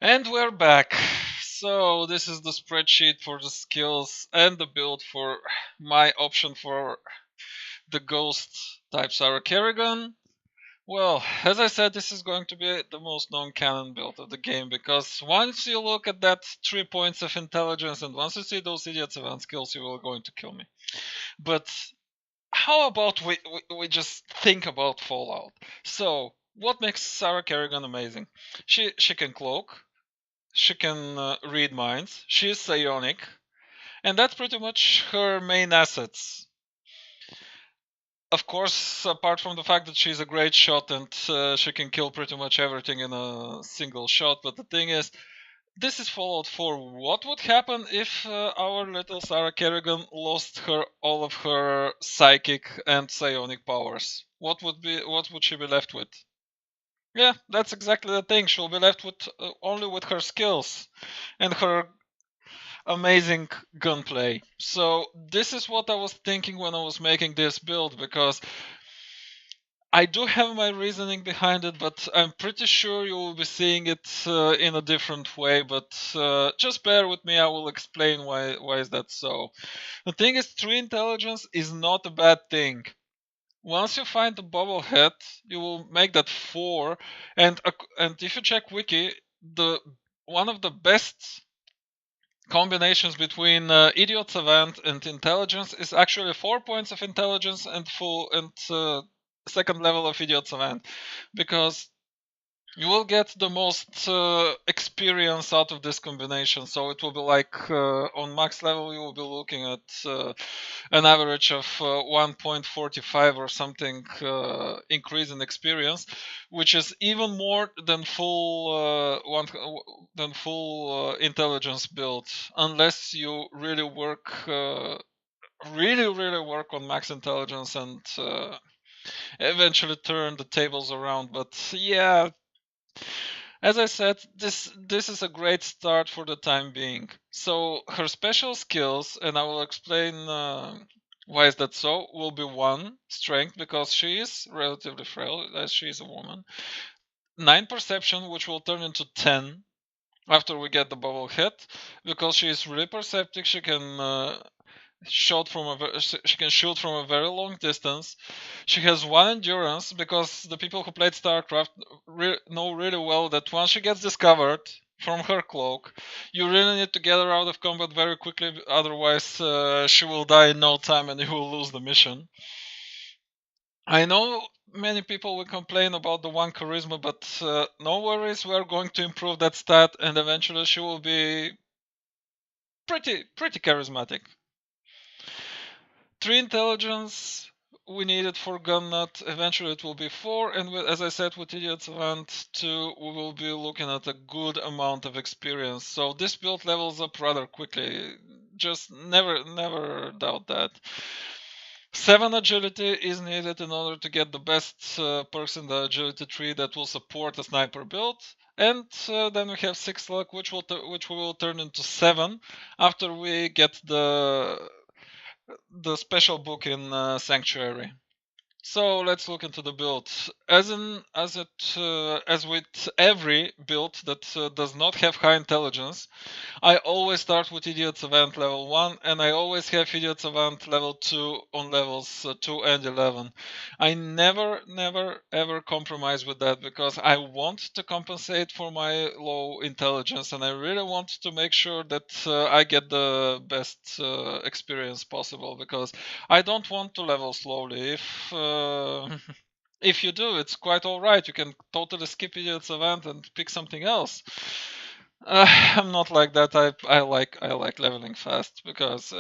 And we're back. So this is the spreadsheet for the skills and the build for my option for the ghost type Sarah Kerrigan. Well, as I said, this is going to be the most known canon build of the game because once you look at that 3 points of intelligence and once you see those idiots event skills, you will going to kill me. But how about we just think about Fallout? So, what makes Sarah Kerrigan amazing? She can cloak, she can read minds. She's psionic, and that's pretty much her main assets. Of course, apart from the fact that she's a great shot and she can kill pretty much everything in a single shot. But the thing is, this is Fallout 4. What would happen if our little Sarah Kerrigan lost her all of her psychic and psionic powers? What would she be left with? Yeah, that's exactly the thing. She'll be left with only with her skills and her amazing gunplay. So this is what I was thinking when I was making this build, because I do have my reasoning behind it, but I'm pretty sure you will be seeing it in a different way. But just bear with me, I will explain why is that so. The thing is, 3 intelligence is not a bad thing. Once you find the bobblehead, you will make that 4, and if you check wiki, the one of the best combinations between idiot savant and intelligence is actually 4 points of intelligence and full and second level of idiot savant, because you will get the most experience out of this combination. So it will be like on max level you will be looking at an average of 1.45 or something increase in experience, which is even more than full intelligence build, unless you really work really work on max intelligence and eventually turn the tables around. But yeah, as I said, this is a great start for the time being. So her special skills, and I will explain why is that so, will be 1 strength, because she is relatively frail as she is a woman. 9 perception, which will turn into 10 after we get the bubble hit, because she is really perceptive. She can she can shoot from a very long distance. She has 1 endurance, because the people who played StarCraft know really well that once she gets discovered from her cloak, you really need to get her out of combat very quickly, otherwise she will die in no time and you will lose the mission. I know many people will complain about the 1 charisma, but no worries, we are going to improve that stat and eventually she will be pretty charismatic. 3 intelligence we need it for gun nut. Eventually it will be 4, and as I said, with idiot savant 2 we will be looking at a good amount of experience. So this build levels up rather quickly. Just never doubt that. 7 agility is needed in order to get the best perks in the agility tree that will support a sniper build. And then we have 6 luck, which we will turn into 7 after we get the special book in Sanctuary. So let's look into the build. As with every build that does not have high intelligence, I always start with Idiot Savant level 1, and I always have Idiot Savant level 2 on levels 2 and 11. I never ever compromise with that, because I want to compensate for my low intelligence, and I really want to make sure that I get the best experience possible, because I don't want to level slowly. If you do, it's quite alright. You can totally skip Idiot Savant and pick something else. I'm not like that. I like leveling fast, because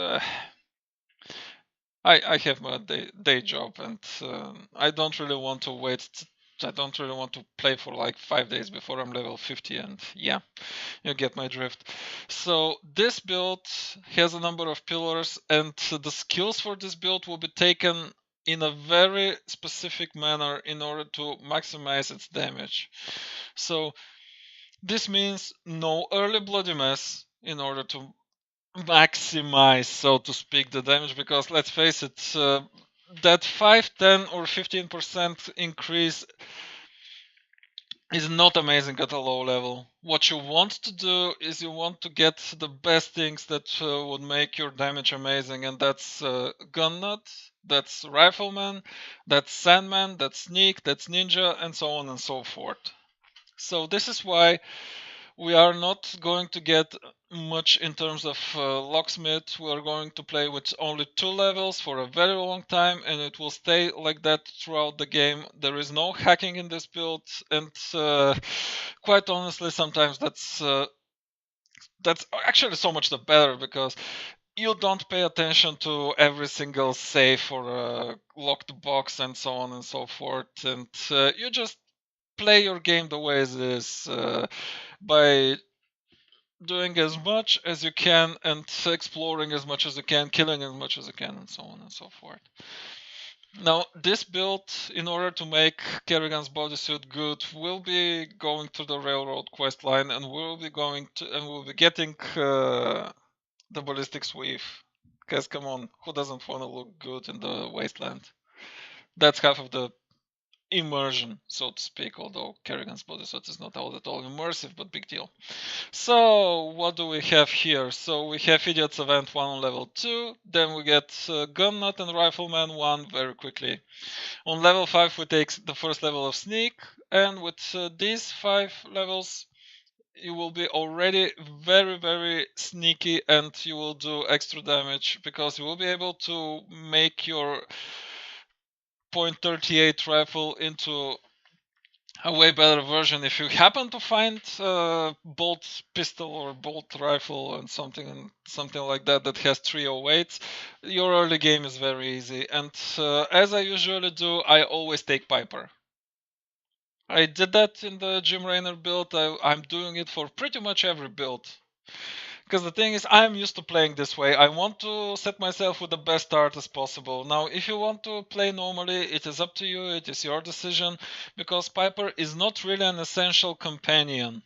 I have my day job, and I don't really want to wait. I don't really want to play for like 5 days before I'm level 50, and yeah, you get my drift. So this build has a number of pillars, and the skills for this build will be taken in a very specific manner in order to maximize its damage. So this means no early bloody mess in order to maximize, so to speak, the damage, because let's face it, that 5, 10, or 15% increase is not amazing at a low level. What you want to do is you want to get the best things that would make your damage amazing, and that's Gun Nut, that's Rifleman, that's Sandman, that's Sneak, that's Ninja, and so on and so forth. So this is why we are not going to get much in terms of locksmith. We are going to play with only 2 levels for a very long time, and it will stay like that throughout the game. There is no hacking in this build, and quite honestly, sometimes that's actually so much the better, because you don't pay attention to every single safe or locked box and so on and so forth, and you just play your game the way it is, by doing as much as you can and exploring as much as you can, killing as much as you can, and so on and so forth. Now, this build, in order to make Kerrigan's bodysuit good, will be going to the railroad quest line, and we'll be getting the ballistics weave. Because come on, who doesn't want to look good in the wasteland? That's half of the immersion, so to speak. Although Kerrigan's bodysuit is not all at all immersive, but big deal. So, what do we have here? So, we have Idiot's Event 1 on level 2, then we get Gun Nut and Rifleman 1 very quickly. On level 5, we take the first level of Sneak, and with these 5 levels, you will be already very, very sneaky, and you will do extra damage, because you will be able to make your .38 rifle into a way better version if you happen to find bolt pistol or bolt rifle and something like that that has 308. Your early game is very easy, and as I usually do, I always take Piper. I did that in the Jim Raynor build. I'm doing it for pretty much every build. Because the thing is, I'm used to playing this way. I want to set myself with the best start as possible. Now, if you want to play normally, it is up to you. It is your decision. Because Piper is not really an essential companion.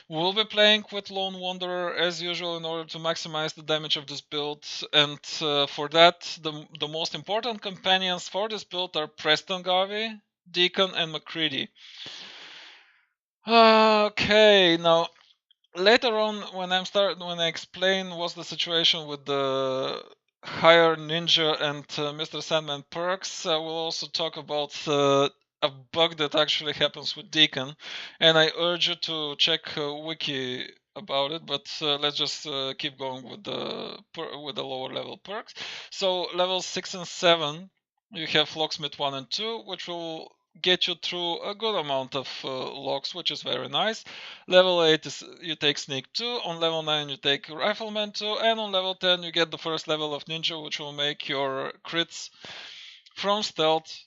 We'll be playing with Lone Wanderer as usual in order to maximize the damage of this build. And for that, the most important companions for this build are Preston Garvey, Deacon, and McCready. Okay, now later on, when I explain what's the situation with the higher ninja and Mr. Sandman perks, I will also talk about a bug that actually happens with Deacon, and I urge you to check wiki about it. But let's just keep going with the lower level perks. So levels 6 and 7, you have Locksmith 1 and 2, which will get you through a good amount of locks, which is very nice. Level 8 is you take Sneak 2, on level 9 you take Rifleman 2, and on level 10 you get the first level of Ninja, which will make your crits from stealth,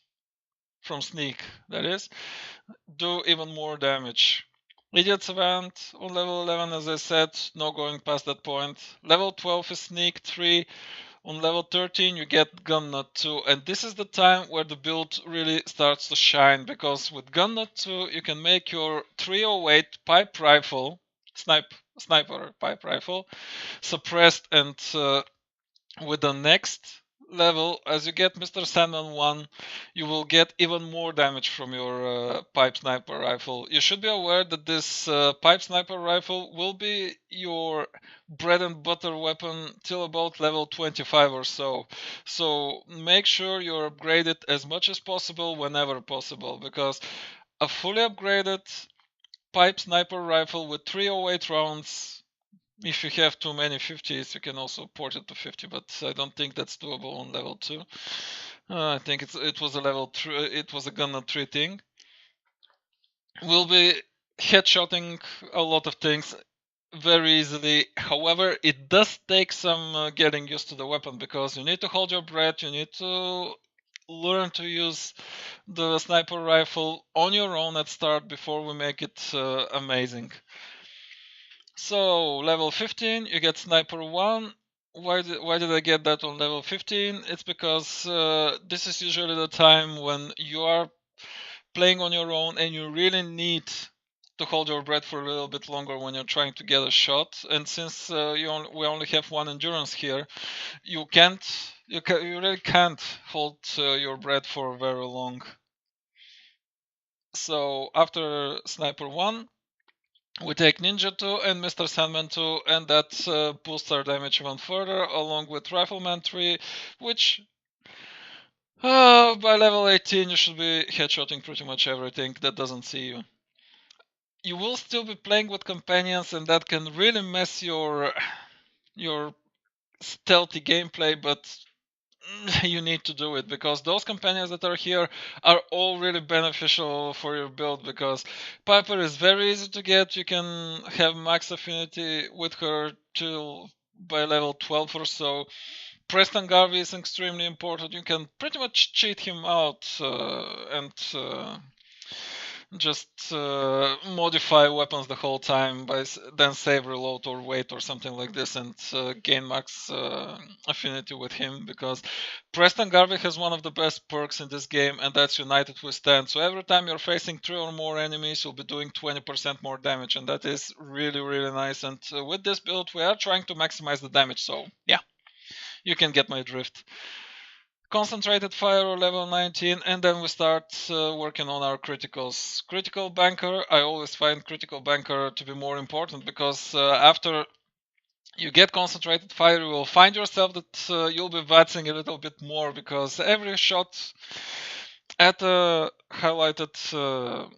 from Sneak that is, do even more damage. Idiot's Event on level 11, as I said, no going past that point. Level 12 is Sneak 3. On level 13 you get Gun Nut 2, and this is the time where the build really starts to shine, because with Gun Nut 2 you can make your 308 pipe rifle, sniper pipe rifle, suppressed, and with the next level, as you get Mr. Sandman 1, you will get even more damage from your pipe sniper rifle. You should be aware that this pipe sniper rifle will be your bread and butter weapon till about level 25 or so. So make sure you upgrade it as much as possible whenever possible, because a fully upgraded pipe sniper rifle with 308 rounds, if you have too many 50s, you can also port it to 50, but I don't think that's doable on level 2. I think it was a level 3, it was a Gun Nut 3 thing. We'll be headshotting a lot of things very easily. However, it does take some getting used to the weapon, because you need to hold your breath, you need to learn to use the sniper rifle on your own at start before we make it amazing. So level 15, you get Sniper 1. Why did I get that on level 15? It's because this is usually the time when you are playing on your own and you really need to hold your breath for a little bit longer when you're trying to get a shot. And since we only have one endurance here, you really can't hold your breath for very long. So after Sniper 1, we take Ninja 2 and Mr. Sandman 2, and that boosts our damage even further, along with Rifleman 3, which by level 18 you should be headshotting pretty much everything that doesn't see you. You will still be playing with companions, and that can really mess your stealthy gameplay, but you need to do it because those companions that are here are all really beneficial for your build, because Piper is very easy to get. You can have max affinity with her till by level 12 or so. Preston Garvey is extremely important. You can pretty much cheat him out and just modify weapons the whole time by then save, reload, or wait or something like this, and gain max affinity with him, because Preston Garvey has one of the best perks in this game, and that's United Withstand. So every time you're facing 3 or more enemies, you'll be doing 20% more damage, and that is really, really nice. And with this build, we are trying to maximize the damage, so yeah, you can get my drift. Concentrated fire or level 19, and then we start working on our criticals. Critical banker, I always find critical banker to be more important, because after you get concentrated fire, you will find yourself that you'll be vatzing a little bit more, because every shot at a highlighted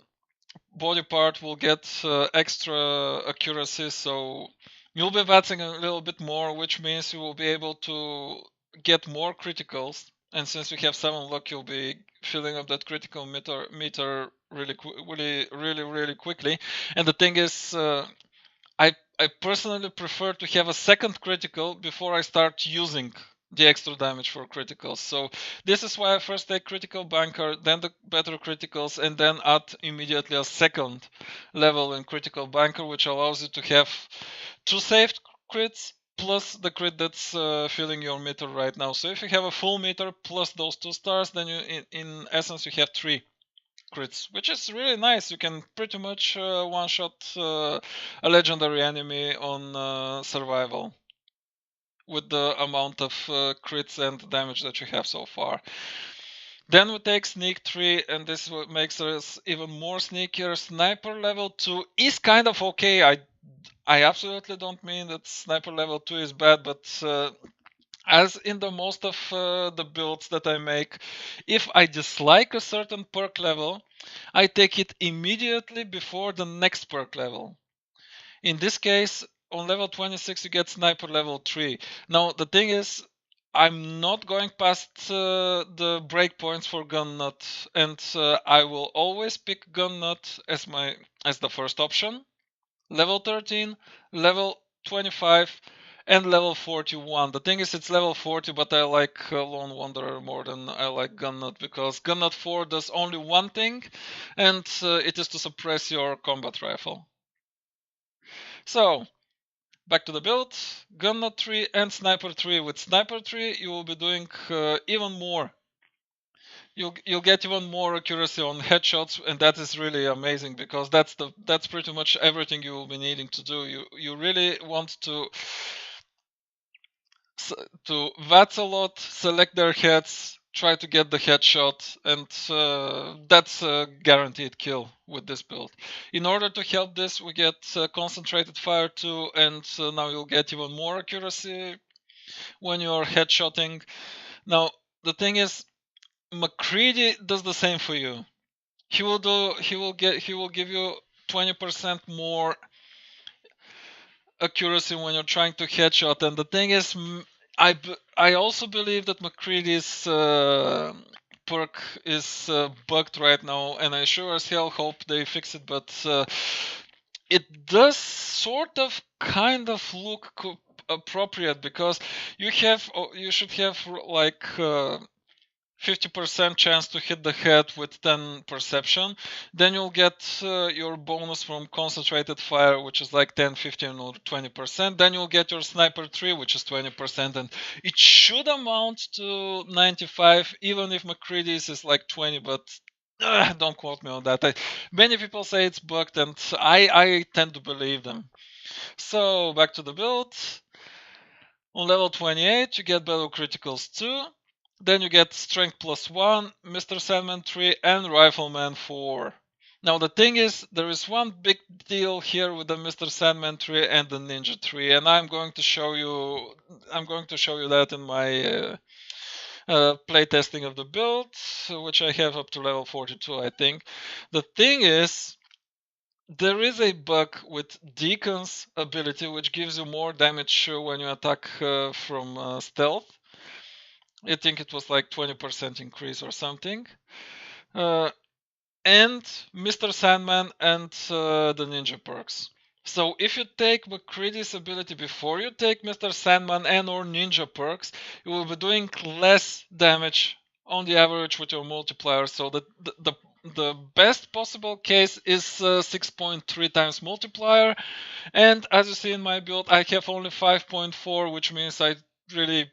body part will get extra accuracy, so you'll be vatzing a little bit more, which means you will be able to get more criticals. And since you have 7 luck, you'll be filling up that critical meter really quickly. And the thing is, I personally prefer to have a second critical before I start using the extra damage for criticals. So this is why I first take critical banker, then the better criticals, and then add immediately a second level in critical banker, which allows you to have 2 saved crits plus the crit that's filling your meter right now. So if you have a full meter plus those 2 stars, then you in essence you have 3 crits, which is really nice. You can pretty much one-shot a legendary enemy on survival with the amount of crits and damage that you have so far. Then we take Sneak 3, and this makes us even more sneakier. Sniper level 2 is kind of okay. I absolutely don't mean that Sniper level 2 is bad, but as in the most of the builds that I make, if I dislike a certain perk level, I take it immediately before the next perk level. In this case, on level 26 you get Sniper level 3. Now the thing is, I'm not going past the breakpoints for Gun Nut, and I will always pick Gun Nut as the first option. Level 13, level 25, and level 41. The thing is, it's level 40, but I like Lone Wanderer more than I like Gun Nut, because Gun Nut 4 does only one thing, and it is to suppress your combat rifle. So, back to the build. Gun Nut 3 and Sniper 3. With Sniper 3, you will be doing even more. You'll get even more accuracy on headshots, and that is really amazing, because that's pretty much everything you will be needing to do. You really want to VATS a lot, select their heads, try to get the headshot, and that's a guaranteed kill with this build. In order to help this, we get concentrated fire too, and now you'll get even more accuracy when you're headshotting. Now the thing is, McCready does the same for you. He will give you 20% more accuracy when you're trying to headshot. And the thing is, I also believe that McCready's perk is bugged right now, and I sure as hell hope they fix it. But it does sort of kind of look appropriate, because you should have like 50% chance to hit the head with 10 perception. Then you'll get your bonus from concentrated fire, which is like 10, 15, or 20%. Then you'll get your sniper 3, which is 20%, and it should amount to 95, even if McCready's is like 20, but don't quote me on that. Many people say it's bugged, and I tend to believe them. So back to the build. On level 28, you get Battle Criticals 2. Then you get Strength +1, Mr. Sandman 3, and Rifleman 4. Now the thing is, there is one big deal here with the Mr. Sandman tree and the Ninja tree, and I'm going to show you. I'm going to show you that in my playtesting of the build, which I have up to level 42, I think. The thing is, there is a bug with Deacon's ability, which gives you more damage when you attack from stealth. I think it was like 20% increase or something. And Mr. Sandman and the ninja perks. So if you take McCready's ability before you take Mr. Sandman and or ninja perks, you will be doing less damage on the average with your multiplier. So the best possible case is 6.3 times multiplier, and as you see in my build, I have only 5.4, which means I really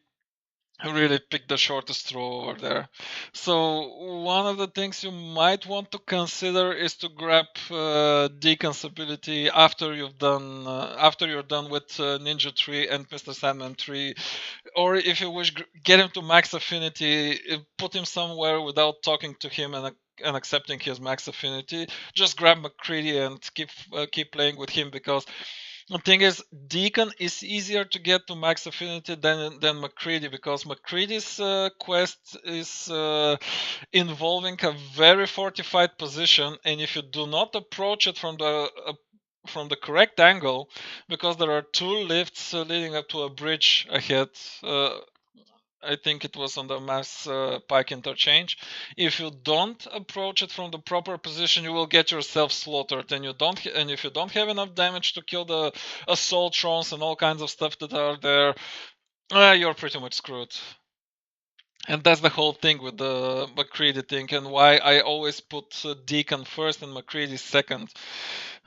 picked the shortest throw over there. So one of the things you might want to consider is to grab Deacon's ability after you're done with Ninja Tree and Mr. Sandman Tree, or if you wish, get him to max affinity, put him somewhere without talking to him and accepting his max affinity. Just grab McCready and keep playing with him, because the thing is, Deacon is easier to get to max affinity than McCready, because McCready's quest is involving a very fortified position, and if you do not approach it from the correct angle, because there are two lifts leading up to a bridge ahead. I think it was on the Mass Pike interchange. If you don't approach it from the proper position, you will get yourself slaughtered, and if you don't have enough damage to kill the assault drones and all kinds of stuff that are there, you're pretty much screwed. And that's the whole thing with the McCready thing, and why I always put Deacon first and McCready second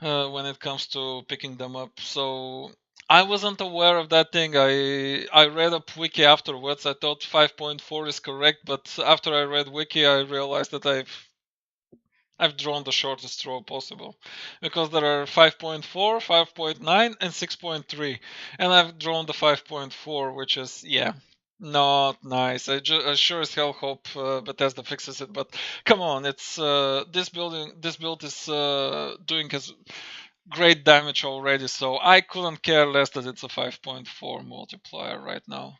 when it comes to picking them up. So I wasn't aware of that thing. I read up wiki afterwards. I thought 5.4 is correct, but after I read wiki, I realized that I've drawn the shortest throw possible, because there are 5.4, 5.9, and 6.3, and I've drawn the 5.4, which is not nice. I sure as hell hope Bethesda fixes it, but come on, it's this build is doing his great damage already, so I couldn't care less that it's a 5.4 multiplier right now.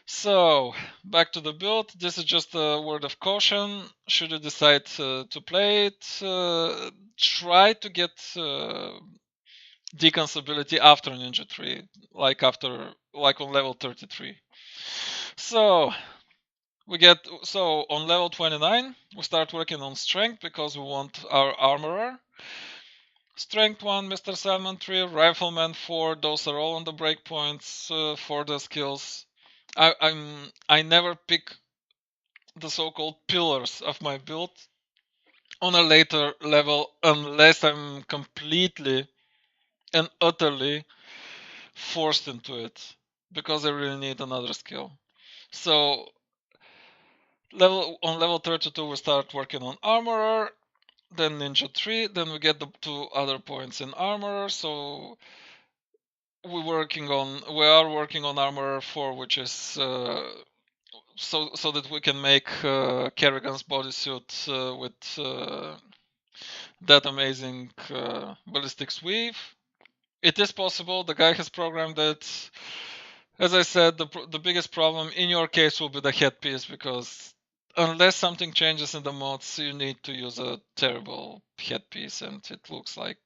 So, back to the build. This is just a word of caution. Should you decide to play it, try to get Deacon's ability after Ninja 3, like on level 33. So, on level 29, we start working on strength, because we want our armorer. Strength 1, Mr. Salmon 3, Rifleman 4, those are all on the breakpoints for the skills. I never pick the so-called pillars of my build on a later level unless I'm completely and utterly forced into it, because I really need another skill. So on level 32 we start working on armorer, then ninja 3, then we get the 2 other points in armorer. So we are working on armorer 4, which is so that we can make Kerrigan's bodysuit with that amazing ballistics weave. It is possible. The guy has programmed it. As I said, the biggest problem in your case will be the headpiece, because unless something changes in the mods, you need to use a terrible headpiece, and it looks like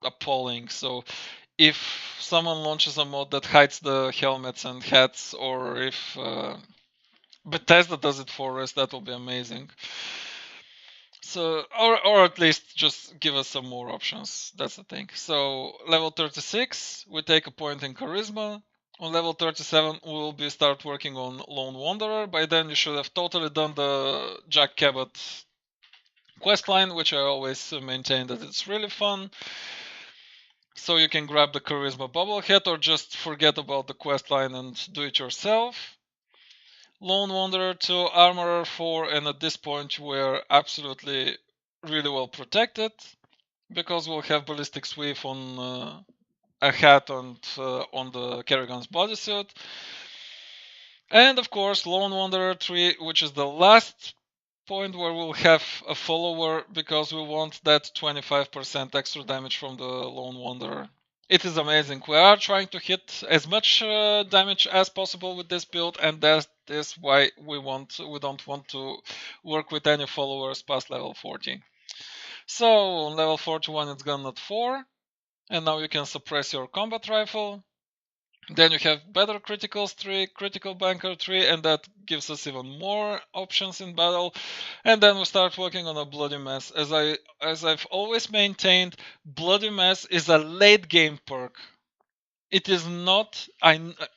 appalling. So if someone launches a mod that hides the helmets and hats, or if Bethesda does it for us, that will be amazing. So, or at least just give us some more options. That's the thing. So, level 36, we take a point in charisma. On level 37, we'll start working on Lone Wanderer. By then, you should have totally done the Jack Cabot questline, which I always maintain that it's really fun. So you can grab the charisma bobblehead, or just forget about the questline and do it yourself. Lone Wanderer 2, Armorer 4, and at this point we're absolutely really well protected, because we'll have ballistic sweep on a hat and on the Kerrigan's bodysuit. And of course Lone Wanderer 3, which is the last point where we'll have a follower because we want that 25% extra damage from the Lone Wanderer. It is amazing. We are trying to hit as much damage as possible with this build, and that is why we don't want to work with any followers past level 40. So on level 41 it's gone at 4, and now you can suppress your combat rifle. Then you have better criticals 3, critical banker 3, and that gives us even more options in battle. And then we start working on a bloody mess. As I've always maintained, bloody mess is a late game perk. It is not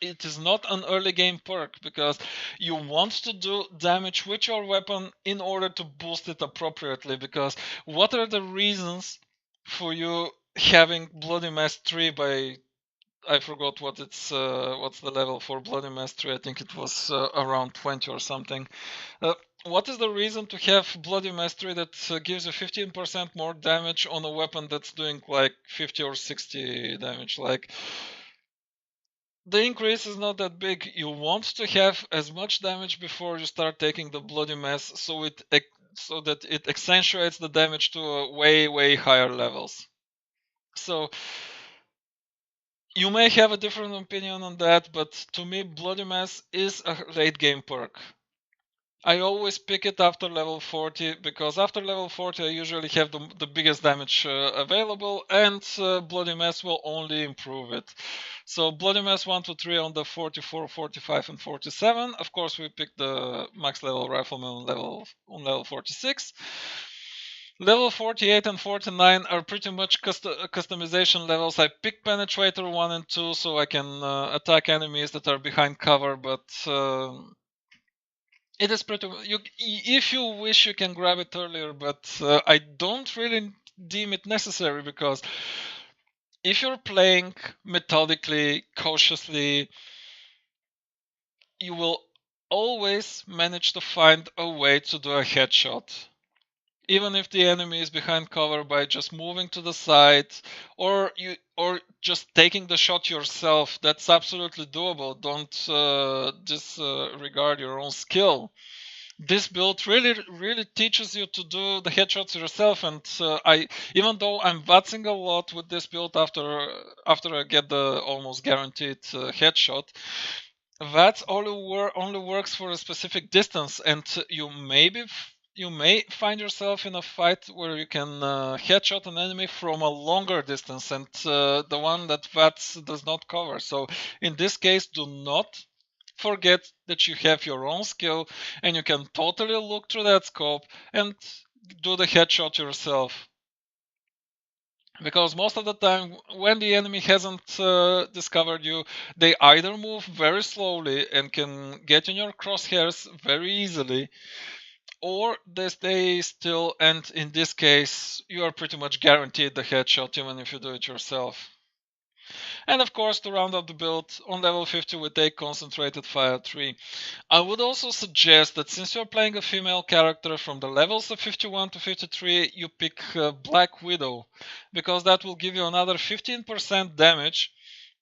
it is not an early game perk, because you want to do damage with your weapon in order to boost it appropriately. Because what are the reasons for you having bloody mess 3 by, I forgot what's the level for bloody mastery. I think it was around 20 or something. What is the reason to have bloody mastery that gives you 15% more damage on a weapon that's doing like 50 or 60 damage? Like, the increase is not that big. You want to have as much damage before you start taking the bloody mess, so that it accentuates the damage to way higher levels. So you may have a different opinion on that, but to me, Bloody Mess is a late game perk. I always pick it after level 40, because after level 40 I usually have the biggest damage available, and Bloody Mess will only improve it. So Bloody Mess 1 to 3 on the 44, 45 and 47. Of course we pick the max level rifleman on level 46. Level 48 and 49 are pretty much customization levels. I pick Penetrator 1 and 2 so I can attack enemies that are behind cover, but it is pretty... if you wish, you can grab it earlier, but I don't really deem it necessary, because if you're playing methodically, cautiously, you will always manage to find a way to do a headshot. Even if the enemy is behind cover, by just moving to the side, or just taking the shot yourself, that's absolutely doable. Don't disregard your own skill. This build really teaches you to do the headshots yourself, and even though I'm vatzing a lot with this build after I get the almost guaranteed headshot, that only works for a specific distance, and you may find yourself in a fight where you can headshot an enemy from a longer distance, and the one that VATS does not cover. So in this case, do not forget that you have your own skill, and you can totally look through that scope and do the headshot yourself. Because most of the time, when the enemy hasn't discovered you, they either move very slowly and can get in your crosshairs very easily, or they stay still, and in this case, you are pretty much guaranteed the headshot even if you do it yourself. And of course, to round up the build, on level 50 we take Concentrated Fire 3. I would also suggest that since you're playing a female character, from the levels of 51 to 53, you pick Black Widow, because that will give you another 15% damage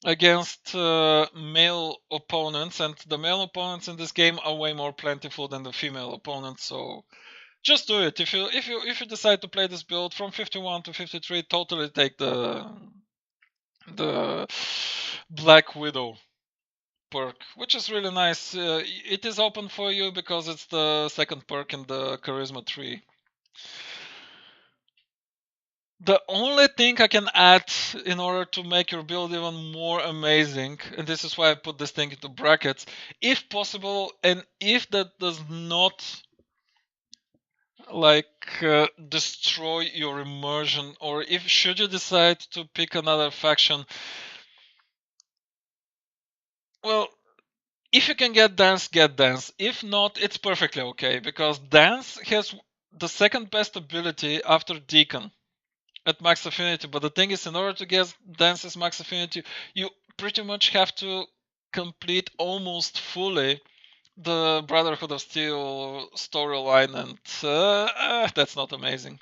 against male opponents, and the male opponents in this game are way more plentiful than the female opponents, so just do it. If you decide to play this build from 51 to 53, totally take the Black Widow perk, which is really nice. It is open for you because it's the second perk in the Charisma tree. The only thing I can add in order to make your build even more amazing, and this is why I put this thing into brackets, if possible, and if that does not destroy your immersion, or if should you decide to pick another faction, well, if you can get dance, get dance. If not, it's perfectly okay, because dance has the second best ability after Deacon at max affinity. But the thing is, in order to get dance's max affinity, you pretty much have to complete almost fully the Brotherhood of Steel storyline, and that's not amazing.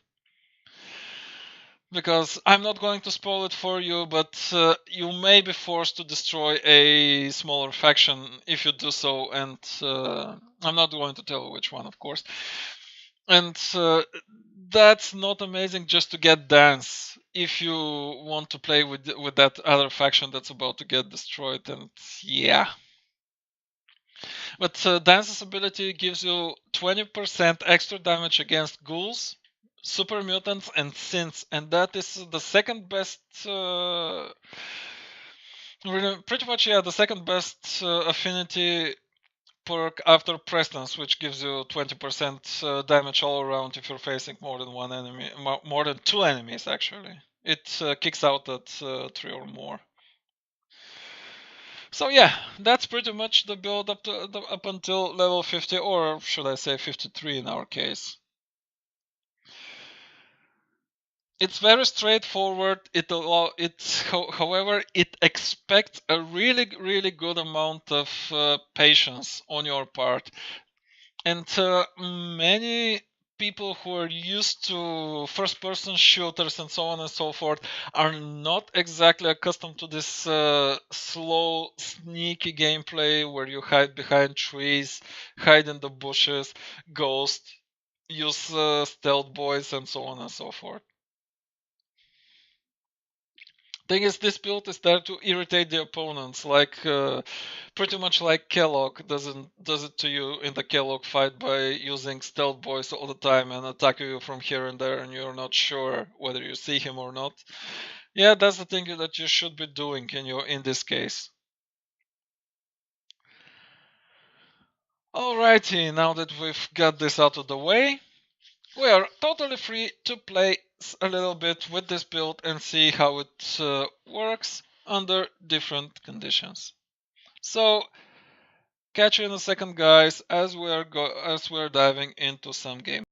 Because I'm not going to spoil it for you, but you may be forced to destroy a smaller faction if you do so, and I'm not going to tell you which one, of course. And that's not amazing just to get dance if you want to play with that other faction that's about to get destroyed. And yeah, but dance's ability gives you 20% extra damage against ghouls, super mutants, and synths, and that is the second best pretty much, yeah, the second best affinity perk after Presence, which gives you 20% damage all around if you're facing more than one enemy, more than two enemies actually. It kicks out at three or more. So yeah, that's pretty much the build up until level 50, or should I say 53 in our case. It's very straightforward. However, it expects a really good amount of patience on your part. And many people who are used to first person shooters and so on and so forth are not exactly accustomed to this slow, sneaky gameplay where you hide behind trees, hide in the bushes, ghost, use stealth boys, and so on and so forth. Thing is, this build is there to irritate the opponents, like pretty much like Kellogg does it to you in the Kellogg fight by using stealth boys all the time and attacking you from here and there, and you're not sure whether you see him or not. Yeah, that's the thing that you should be doing in this case. Alrighty, now that we've got this out of the way, we are totally free to play a little bit with this build and see how it works under different conditions. So, catch you in a second, guys, as we're diving into some game.